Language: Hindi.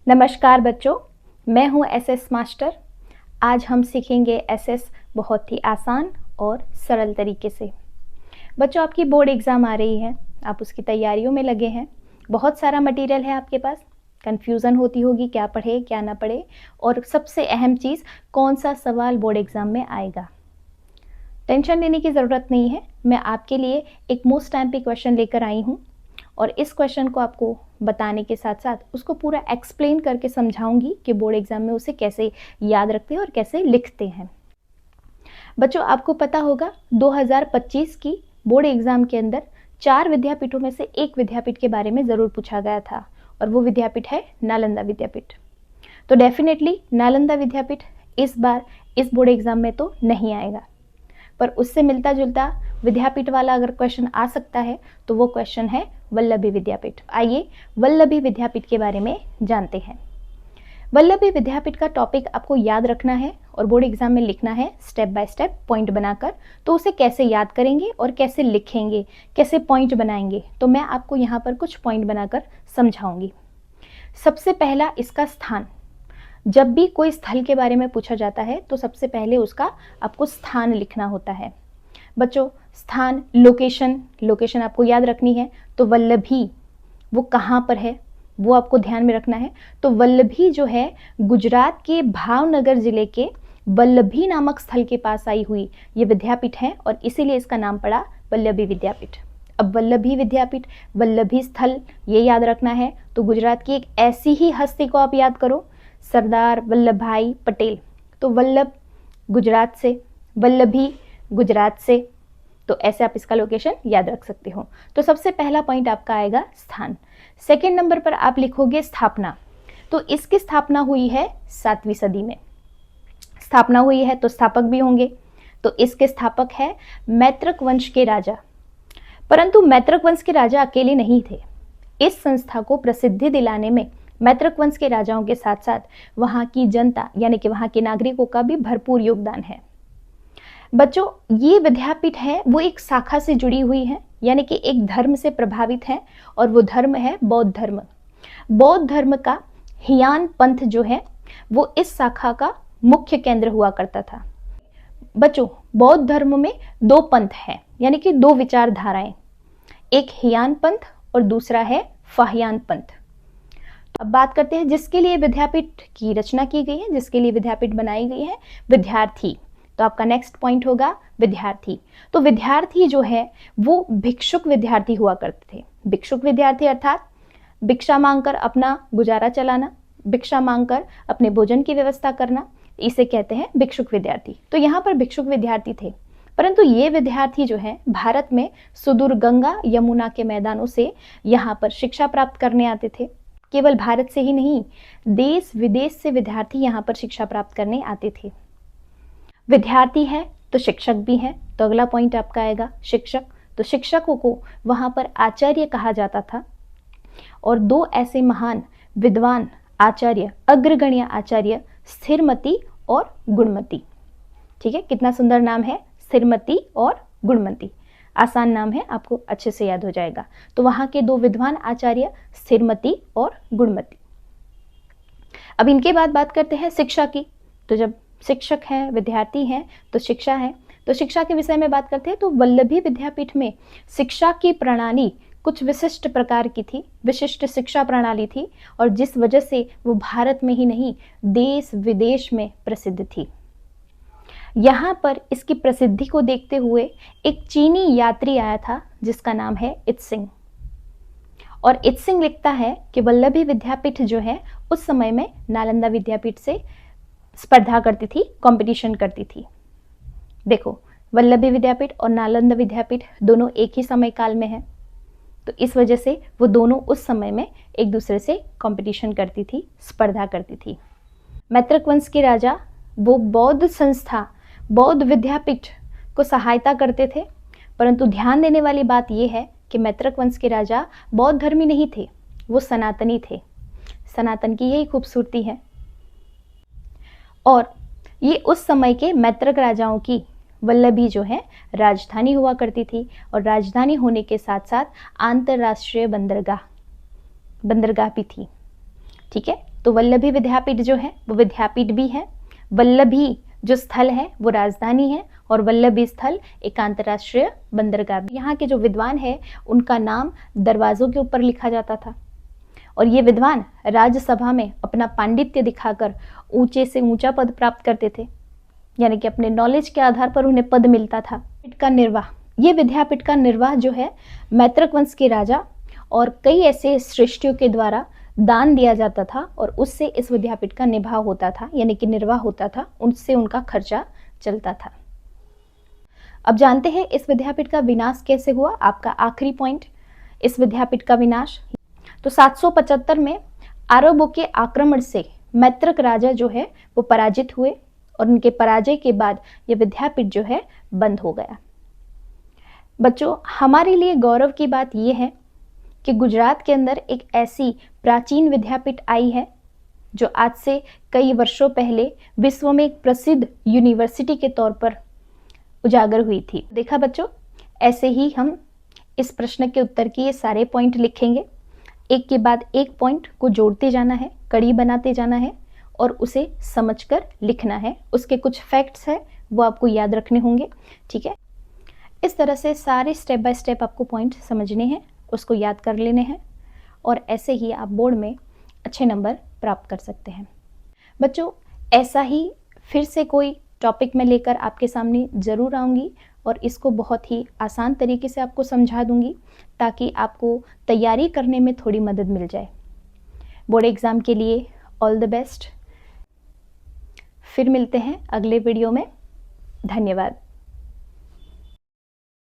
नमस्कार बच्चों, मैं हूं एसएस मास्टर। आज हम सीखेंगे एसएस बहुत ही आसान और सरल तरीके से। बच्चों, आपकी बोर्ड एग्ज़ाम आ रही है, आप उसकी तैयारियों में लगे हैं। बहुत सारा मटेरियल है आपके पास, कन्फ्यूज़न होती होगी क्या पढ़े क्या ना पढ़े, और सबसे अहम चीज़ कौन सा सवाल बोर्ड एग्ज़ाम में आएगा। टेंशन लेने की ज़रूरत नहीं है, मैं आपके लिए एक मोस्ट टाइम पे क्वेश्चन लेकर आई हूँ और इस क्वेश्चन को आपको बताने के साथ साथ उसको पूरा एक्सप्लेन करके समझाऊंगी कि बोर्ड एग्जाम में उसे कैसे याद रखते हैं और कैसे लिखते हैं। बच्चों, आपको पता होगा 2025 की बोर्ड एग्जाम के अंदर 4 विद्यापीठों में से एक विद्यापीठ के बारे में ज़रूर पूछा गया था और वो विद्यापीठ है नालंदा विद्यापीठ। तो डेफिनेटली नालंदा विद्यापीठ इस बार इस बोर्ड एग्जाम में तो नहीं आएगा, पर उससे मिलता जुलता विद्यापीठ वाला अगर क्वेश्चन आ सकता है तो वो क्वेश्चन है वल्लभी विद्यापीठ। आइए वल्लभी विद्यापीठ के बारे में जानते हैं। वल्लभी विद्यापीठ का टॉपिक आपको याद रखना है और बोर्ड एग्जाम में लिखना है स्टेप बाय स्टेप पॉइंट बनाकर। तो उसे कैसे याद करेंगे और कैसे लिखेंगे, कैसे पॉइंट बनाएंगे, तो मैं आपको यहाँ पर कुछ पॉइंट बनाकर समझाऊंगी। सबसे पहला, इसका स्थान। जब भी कोई स्थल के बारे में पूछा जाता है तो सबसे पहले उसका आपको स्थान लिखना होता है। बच्चों, स्थान, लोकेशन आपको याद रखनी है। तो वल्लभी वो कहाँ पर है वो आपको ध्यान में रखना है। तो वल्लभी जो है गुजरात के भावनगर जिले के वल्लभी नामक स्थल के पास आई हुई ये विद्यापीठ है और इसीलिए इसका नाम पड़ा वल्लभी विद्यापीठ। अब वल्लभी विद्यापीठ, वल्लभी स्थल, ये याद रखना है। तो गुजरात की एक ऐसी ही हस्ती को आप याद करो, सरदार वल्लभ भाई पटेल। तो वल्लभ गुजरात से, वल्लभी गुजरात से, तो ऐसे आप इसका लोकेशन याद रख सकते हो। तो सबसे पहला पॉइंट आपका आएगा स्थान। सेकंड नंबर पर आप लिखोगे स्थापना। तो इसकी स्थापना हुई है 7वीं सदी में। स्थापना हुई है तो स्थापक भी होंगे, तो इसके स्थापक है मैत्रक वंश के राजा। परंतु मैत्रक वंश के राजा अकेले नहीं थे। इस संस्था को प्रसिद्धि दिलाने में मैत्रक वंश के राजाओं के साथ साथ वहाँ की जनता यानी कि वहाँ के नागरिकों का भी भरपूर योगदान है। बच्चों, ये विद्यापीठ है वो एक शाखा से जुड़ी हुई है, यानी कि एक धर्म से प्रभावित है और वो धर्म है बौद्ध धर्म। बौद्ध धर्म का हियान पंथ जो है वो इस शाखा का मुख्य केंद्र हुआ करता था। बच्चों, बौद्ध धर्म में 2 पंथ हैं, यानी कि 2 विचारधाराएं, एक हियान पंथ और दूसरा है फाहियान पंथ। अब बात करते हैं जिसके लिए विद्यापीठ की रचना की गई है, जिसके लिए विद्यापीठ बनाई गई है, विद्यार्थी। तो आपका नेक्स्ट पॉइंट होगा विद्यार्थी। तो विद्यार्थी जो है वो भिक्षुक विद्यार्थी हुआ करते थे। भिक्षुक विद्यार्थी अर्थात भिक्षा मांगकर अपना गुजारा चलाना, भिक्षा मांगकर अपने भोजन की व्यवस्था करना, इसे कहते हैं भिक्षुक विद्यार्थी। तो यहाँ पर भिक्षुक विद्यार्थी थे, परंतु ये विद्यार्थी जो है भारत में सुदूर गंगा यमुना के मैदानों से यहाँ पर शिक्षा प्राप्त करने आते थे। केवल भारत से ही नहीं, देश विदेश से विद्यार्थी यहाँ पर शिक्षा प्राप्त करने आते थे। विद्यार्थी है तो शिक्षक भी है, तो अगला पॉइंट आपका आएगा शिक्षक। तो शिक्षकों को वहाँ पर आचार्य कहा जाता था और 2 ऐसे महान विद्वान आचार्य, अग्रगण्य आचार्य, स्थिरमती और गुणमती। ठीक है, कितना सुंदर नाम है, स्थिरमती और गुणमती। आसान नाम है, आपको अच्छे से याद हो जाएगा। तो वहाँ के 2 विद्वान आचार्य स्थिरमती और गुणमती। अब इनके बाद बात करते हैं शिक्षा की। तो जब शिक्षक है, विद्यार्थी हैं, तो शिक्षा है। तो शिक्षा के विषय में बात करते हैं तो वल्लभी विद्यापीठ में शिक्षा की प्रणाली कुछ विशिष्ट प्रकार की थी, विशिष्ट शिक्षा प्रणाली थी, और जिस वजह से वो भारत में ही नहीं देश विदेश में प्रसिद्ध थी। यहाँ पर इसकी प्रसिद्धि को देखते हुए एक चीनी यात्री आया था जिसका नाम है इत्सिंग, और इत्सिंग लिखता है कि वल्लभी विद्यापीठ जो है उस समय में नालंदा विद्यापीठ से स्पर्धा करती थी, कंपटीशन करती थी। देखो, वल्लभी विद्यापीठ और नालंदा विद्यापीठ दोनों एक ही समय काल में है, तो इस वजह से वो दोनों उस समय में एक दूसरे से कंपटीशन करती थी, स्पर्धा करती थी। मैत्रक वंश के राजा वो बौद्ध संस्था, बौद्ध विद्यापीठ को सहायता करते थे, परंतु ध्यान देने वाली बात यह है कि मैत्रक वंश के राजा बौद्ध धर्मी नहीं थे, वो सनातनी थे। सनातन की यही खूबसूरती है। और ये उस समय के मैत्रक राजाओं की वल्लभी जो है राजधानी हुआ करती थी, और राजधानी होने के साथ साथ अंतर्राष्ट्रीय बंदरगाह भी थी। ठीक है, तो वल्लभी विद्यापीठ जो है वो विद्यापीठ भी है, वल्लभी जो स्थल है वो राजधानी है, और वल्लभी स्थल एक अंतर्राष्ट्रीय बंदरगाह भी। यहाँ के जो विद्वान है उनका नाम दरवाज़ों के ऊपर लिखा जाता था, और ये विद्वान राज्यसभा में अपना पांडित्य दिखाकर ऊंचे से ऊंचा पद प्राप्त करते थे, यानी कि अपने नॉलेज के आधार पर उन्हें पद मिलता था। का निर्वाह, ये विद्यापीठ का निर्वाह जो है मैत्रक वंश के राजा और कई ऐसे श्रेष्ठियों के द्वारा दान दिया जाता था, और उससे इस विद्यापीठ का निभाव होता था, यानी कि निर्वाह होता था, उनसे उनका खर्चा चलता था। अब जानते हैं इस विद्यापीठ का विनाश कैसे हुआ। आपका आखिरी पॉइंट, इस विद्यापीठ का विनाश। तो 775 में अरबों के आक्रमण से मैत्रक राजा जो है वो पराजित हुए, और उनके पराजय के बाद ये विद्यापीठ जो है बंद हो गया। बच्चों, हमारे लिए गौरव की बात यह है कि गुजरात के अंदर एक ऐसी प्राचीन विद्यापीठ आई है जो आज से कई वर्षों पहले विश्व में एक प्रसिद्ध यूनिवर्सिटी के तौर पर उजागर हुई थी। देखा बच्चों, ऐसे ही हम इस प्रश्न के उत्तर के ये सारे पॉइंट लिखेंगे, एक के बाद एक पॉइंट को जोड़ते जाना है, कड़ी बनाते जाना है और उसे समझकर लिखना है। उसके कुछ फैक्ट्स हैं वो आपको याद रखने होंगे, ठीक है। इस तरह से सारे स्टेप बाय स्टेप आपको पॉइंट समझने हैं, उसको याद कर लेने हैं, और ऐसे ही आप बोर्ड में अच्छे नंबर प्राप्त कर सकते हैं। बच्चों, ऐसा ही फिर से कोई टॉपिक मैं लेकर आपके सामने ज़रूर आऊँगी, और इसको बहुत ही आसान तरीके से आपको समझा दूँगी ताकि आपको तैयारी करने में थोड़ी मदद मिल जाए। बोर्ड एग्ज़ाम के लिए ऑल द बेस्ट। फिर मिलते हैं अगले वीडियो में। धन्यवाद।